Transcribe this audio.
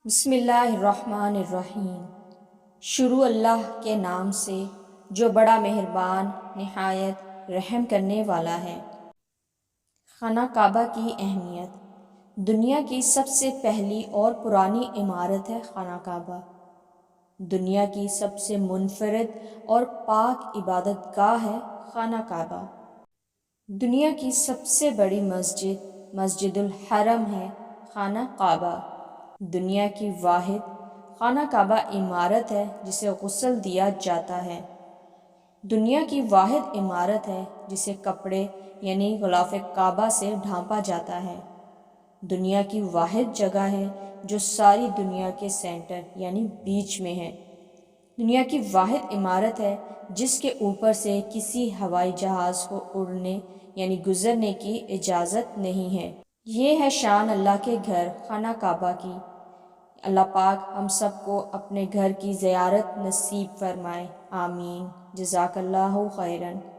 بسم اللہ الرحمن الرحیم۔ شروع اللہ کے نام سے جو بڑا مہربان نہایت رحم کرنے والا ہے۔ خانہ کعبہ کی اہمیت۔ دنیا کی سب سے پہلی اور پرانی عمارت ہے خانہ کعبہ۔ دنیا کی سب سے منفرد اور پاک عبادت گاہ ہے خانہ کعبہ۔ دنیا کی سب سے بڑی مسجد مسجد الحرم ہے خانہ کعبہ۔ دنیا کی واحد خانہ کعبہ عمارت ہے جسے غسل دیا جاتا ہے۔ دنیا کی واحد عمارت ہے جسے کپڑے یعنی غلاف کعبہ سے ڈھانپا جاتا ہے۔ دنیا کی واحد جگہ ہے جو ساری دنیا کے سینٹر یعنی بیچ میں ہے۔ دنیا کی واحد عمارت ہے جس کے اوپر سے کسی ہوائی جہاز کو اڑنے یعنی گزرنے کی اجازت نہیں ہے۔ یہ ہے شان اللہ کے گھر خانہ کعبہ کی۔ اللہ پاک ہم سب کو اپنے گھر کی زیارت نصیب فرمائے، آمین۔ جزاک اللہ خیراً۔